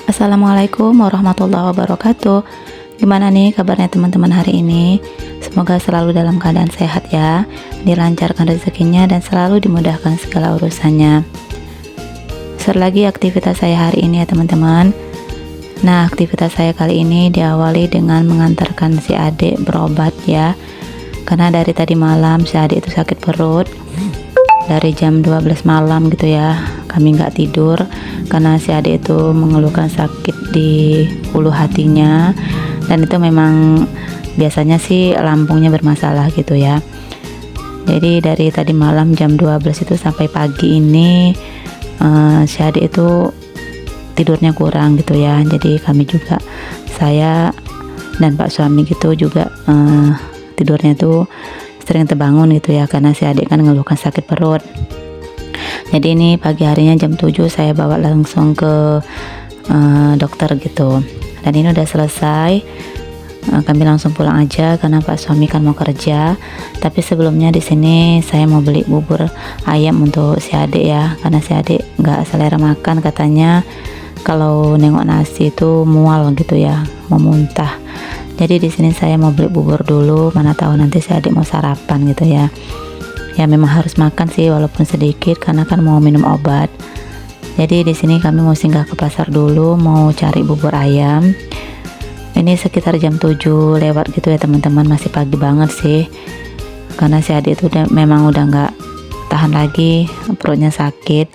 Assalamualaikum warahmatullahi wabarakatuh. Gimana nih kabarnya teman-teman hari ini? Semoga selalu dalam keadaan sehat ya, dilancarkan rezekinya dan selalu dimudahkan segala urusannya. Start lagi aktivitas saya hari ini ya teman-teman. Nah, aktivitas saya kali ini diawali dengan mengantarkan si adik berobat ya. Karena dari tadi malam si adik itu sakit perut. Dari jam 12 malam gitu ya, kami nggak tidur karena si adik itu mengeluhkan sakit di ulu hatinya, dan itu memang biasanya sih lambungnya bermasalah gitu ya. Jadi dari tadi malam jam 12 itu sampai pagi ini si adik itu tidurnya kurang gitu ya. Jadi kami juga, saya dan Pak suami gitu juga tidurnya tuh sering terbangun gitu ya, karena si adik kan ngeluhkan sakit perut. Jadi ini pagi harinya jam 7 saya bawa langsung ke dokter gitu, dan ini udah selesai. Kami langsung pulang aja karena Pak suami kan mau kerja. Tapi sebelumnya di sini saya mau beli bubur ayam untuk si adik ya, karena si adik nggak selera makan, katanya kalau nengok nasi itu mual gitu ya, mau muntah. Jadi di sini saya mau beli bubur dulu, mana tahu nanti si adik mau sarapan gitu ya. Ya memang harus makan sih walaupun sedikit karena kan mau minum obat. Jadi di sini kami mau singgah ke pasar dulu, mau cari bubur ayam. Ini sekitar jam 7 lewat gitu ya teman-teman, masih pagi banget sih. Karena si adik itu memang udah nggak tahan lagi, perutnya sakit.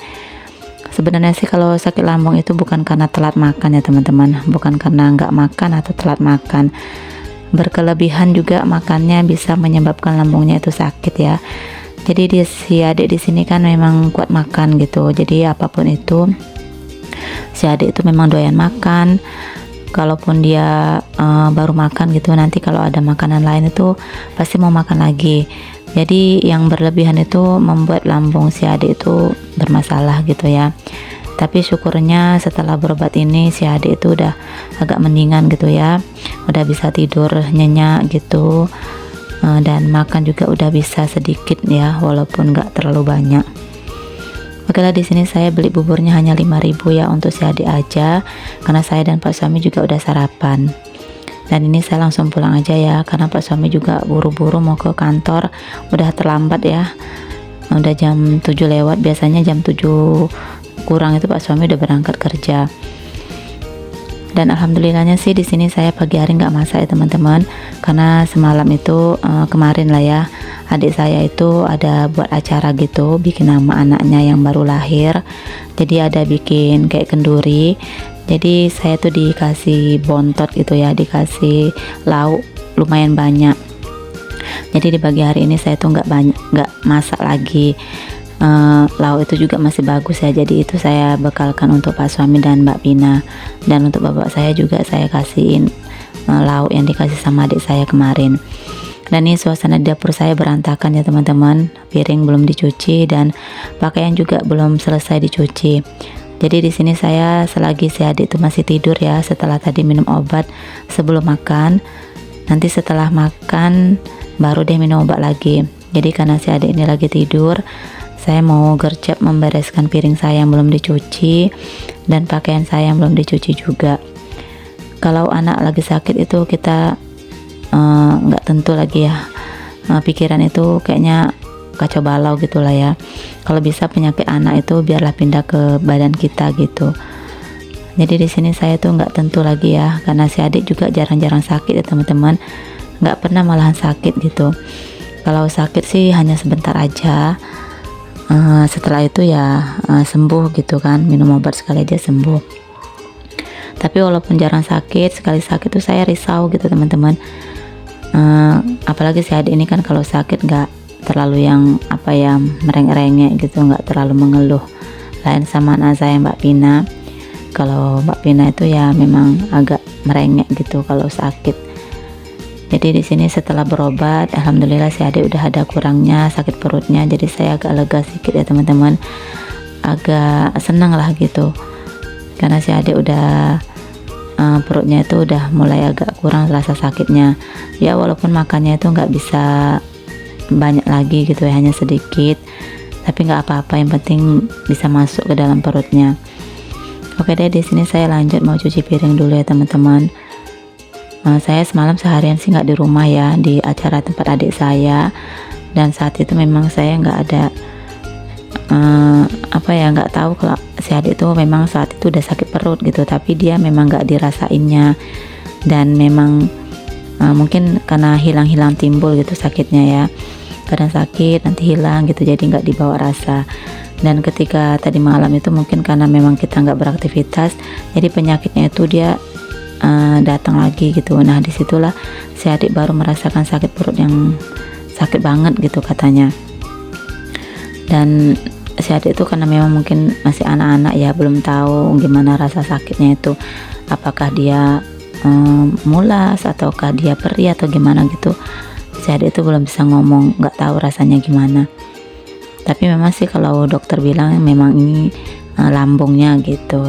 Sebenarnya sih kalau sakit lambung itu bukan karena telat makan ya teman-teman, bukan karena nggak makan atau telat makan. Berkelebihan juga makannya bisa menyebabkan lambungnya itu sakit ya. Jadi si adik di sini kan memang kuat makan gitu. Jadi apapun itu si adik itu memang doyan makan. Kalaupun dia baru makan gitu, nanti kalau ada makanan lain itu pasti mau makan lagi. Jadi yang berlebihan itu membuat lambung si adik itu bermasalah gitu ya. Tapi syukurnya setelah berobat ini si adik itu udah agak mendingan gitu ya, udah bisa tidur nyenyak gitu, dan makan juga udah bisa sedikit ya, walaupun nggak terlalu banyak. Oke lah, di sini saya beli buburnya hanya 5.000 ya untuk si adik aja, karena saya dan Pak suami juga udah sarapan. Dan ini saya langsung pulang aja ya, karena Pak suami juga buru-buru mau ke kantor, udah terlambat ya, udah jam 7 lewat. Biasanya jam 7 kurang itu Pak suami udah berangkat kerja. Dan alhamdulillahnya sih di sini saya pagi hari nggak masak ya teman-teman, karena semalam itu kemarin lah ya, adik saya itu ada buat acara gitu, bikin nama anaknya yang baru lahir. Jadi ada bikin kayak kenduri. Jadi saya tuh dikasih bontot gitu ya, dikasih lauk lumayan banyak. Jadi di pagi hari ini saya tuh nggak masak lagi. Lauk itu juga masih bagus ya, jadi itu saya bekalkan untuk Pak suami dan Mbak Pina. Dan untuk bapak saya juga saya kasihin lauk yang dikasih sama adik saya kemarin. Dan ini suasana di dapur saya berantakan ya teman-teman, piring belum dicuci dan pakaian juga belum selesai dicuci. Jadi di sini saya selagi si adik itu masih tidur ya, setelah tadi minum obat sebelum makan, nanti setelah makan baru dia minum obat lagi. Jadi karena si adik ini lagi tidur, saya mau gercep membereskan piring saya yang belum dicuci dan pakaian saya yang belum dicuci juga. Kalau anak lagi sakit itu kita nggak tentu lagi ya, pikiran itu kayaknya kacau balau gitulah ya. Kalau bisa penyakit anak itu biarlah pindah ke badan kita gitu. Jadi di sini saya tuh nggak tentu lagi ya, karena si adik juga jarang-jarang sakit ya teman-teman, nggak pernah malahan sakit gitu. Kalau sakit sih hanya sebentar aja, setelah itu ya sembuh gitu kan, minum obat sekali aja sembuh. Tapi walaupun jarang sakit, sekali sakit tuh saya risau gitu teman-teman. Apalagi si adik ini kan kalau sakit nggak terlalu yang apa ya, merengek-rengek gitu, nggak terlalu mengeluh. Lain sama anak saya Mbak Pina. Kalau Mbak Pina itu ya memang agak merengek gitu kalau sakit. Jadi di sini setelah berobat, alhamdulillah si adik udah ada kurangnya sakit perutnya. Jadi saya agak lega sedikit ya teman-teman, agak senang lah gitu, karena si adik udah perutnya itu udah mulai agak kurang rasa sakitnya ya, walaupun makannya itu nggak bisa banyak lagi gitu ya, hanya sedikit, tapi nggak apa-apa, yang penting bisa masuk ke dalam perutnya. Oke deh, di sini saya lanjut mau cuci piring dulu ya teman-teman. Saya semalam seharian sih nggak di rumah ya, di acara tempat adik saya, dan saat itu memang saya nggak ada nggak tahu kalau si adik itu memang saat itu udah sakit perut gitu, tapi dia memang nggak dirasainnya, dan memang mungkin karena hilang-hilang timbul gitu sakitnya ya, kadang sakit nanti hilang gitu, jadi nggak dibawa rasa. Dan ketika tadi malam itu mungkin karena memang kita nggak beraktivitas, jadi penyakitnya itu dia datang lagi gitu. Nah disitulah si adik baru merasakan sakit perut yang sakit banget gitu katanya. Dan si adik itu karena memang mungkin masih anak-anak ya, belum tahu gimana rasa sakitnya itu, apakah dia mulas ataukah dia perih atau gimana gitu. Si adik itu belum bisa ngomong, nggak tahu rasanya gimana. Tapi memang sih kalau dokter bilang memang ini lambungnya gitu.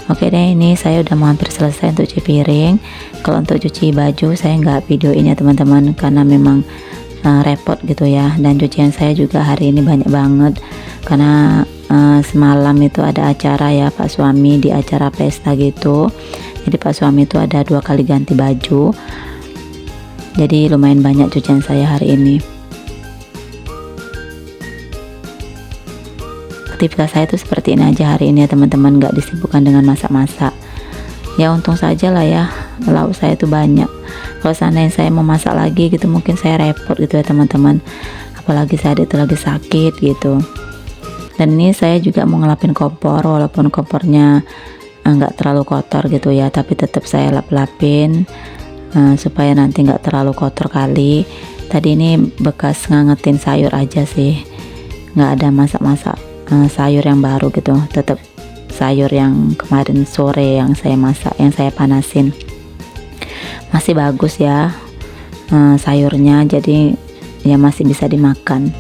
Oke deh, ini saya udah mau hampir selesai untuk cuci piring. Kalau untuk cuci baju saya nggak videoin ya teman-teman, karena memang repot gitu ya. Dan cucian saya juga hari ini banyak banget, karena semalam itu ada acara ya Pak suami, di acara pesta gitu. Jadi Pak suami itu ada 2 kali ganti baju, jadi lumayan banyak cucian saya hari ini. Aktivitas saya itu seperti ini aja hari ini ya teman-teman, nggak disibukkan dengan masak-masak. Ya untung saja lah ya, lauk saya itu banyak. Kalau seandainya saya mau masak lagi gitu mungkin saya repot gitu ya teman-teman, apalagi saya itu lagi sakit gitu. Dan ini saya juga mau ngelapin kompor, walaupun kompornya nggak terlalu kotor gitu ya, tapi tetap saya lap-lapin supaya nanti nggak terlalu kotor kali. Tadi ini bekas ngangetin sayur aja sih, nggak ada masak-masak sayur yang baru gitu, tetap sayur yang kemarin sore yang saya masak, yang saya panasin masih bagus ya sayurnya, jadi ya masih bisa dimakan.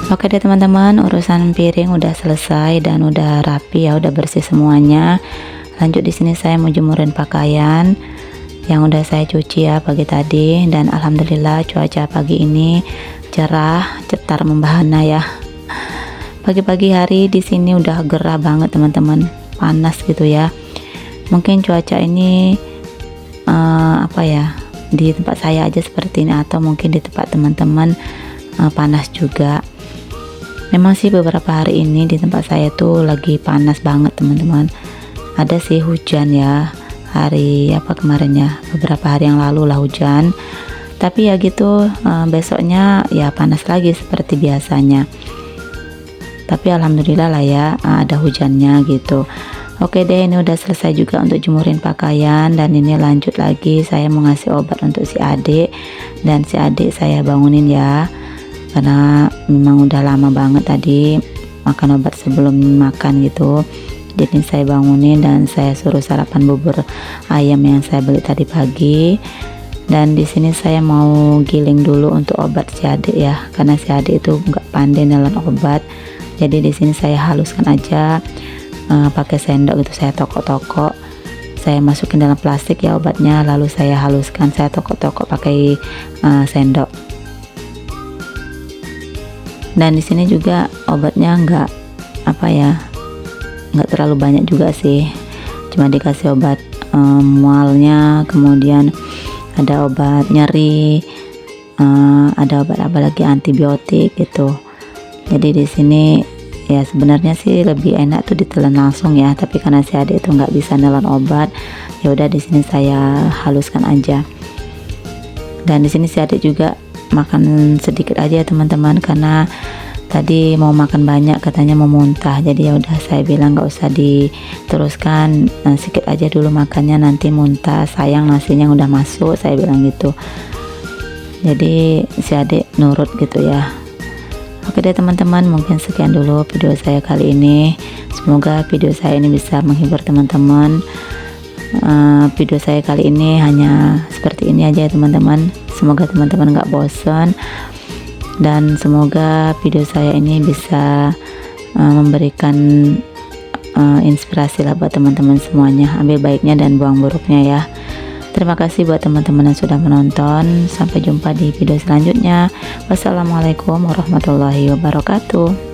Oke deh teman-teman, urusan piring udah selesai dan udah rapi ya, udah bersih semuanya. Lanjut di sini saya mau jemurin pakaian yang udah saya cuci ya pagi tadi, dan alhamdulillah cuaca pagi ini cerah, cetar membahana ya. Pagi-pagi hari di sini udah gerah banget teman-teman, panas gitu ya. Mungkin cuaca ini di tempat saya aja seperti ini, atau mungkin di tempat teman-teman panas juga. Memang sih beberapa hari ini di tempat saya tuh lagi panas banget teman-teman. Ada sih hujan ya, hari kemarin ya, beberapa hari yang lalu lah hujan. Tapi ya gitu, besoknya ya panas lagi seperti biasanya. Tapi alhamdulillah lah ya, ada hujannya gitu. Oke deh, ini udah selesai juga untuk jemurin pakaian, dan ini lanjut lagi saya mau ngasih obat untuk si adik, dan si adik saya bangunin ya, karena memang udah lama banget tadi makan obat sebelum makan gitu. Jadi saya bangunin dan saya suruh sarapan bubur ayam yang saya beli tadi pagi. Dan di sini saya mau giling dulu untuk obat si adik ya, karena si adik itu nggak pandai dalam obat. Jadi di sini saya haluskan aja pakai sendok gitu, saya tokok-tokok, saya masukin dalam plastik ya obatnya, lalu saya haluskan, saya tokok-tokok pakai sendok. Dan di sini juga obatnya nggak terlalu banyak juga sih, cuma dikasih obat mualnya, kemudian ada obat nyeri, ada obat apa lagi, antibiotik gitu. Jadi di sini ya sebenarnya sih lebih enak tuh ditelan langsung ya, tapi karena si adik itu nggak bisa nelan obat, ya udah di sini saya haluskan aja. Dan di sini si adik juga makan sedikit aja ya teman-teman, karena tadi mau makan banyak katanya mau muntah. Jadi ya udah saya bilang nggak usah diteruskan, sedikit aja dulu makannya, nanti muntah, sayang nasinya udah masuk, saya bilang gitu. Jadi si adik nurut gitu ya. Oke deh teman-teman, mungkin sekian dulu video saya kali ini. Semoga video saya ini bisa menghibur teman-teman. Video saya kali ini hanya seperti ini aja ya teman-teman. Semoga teman-teman gak bosan, dan semoga video saya ini bisa memberikan inspirasi lah buat teman-teman semuanya. Ambil baiknya dan buang buruknya ya. Terima kasih buat teman-teman yang sudah menonton. Sampai jumpa di video selanjutnya. Wassalamualaikum warahmatullahi wabarakatuh.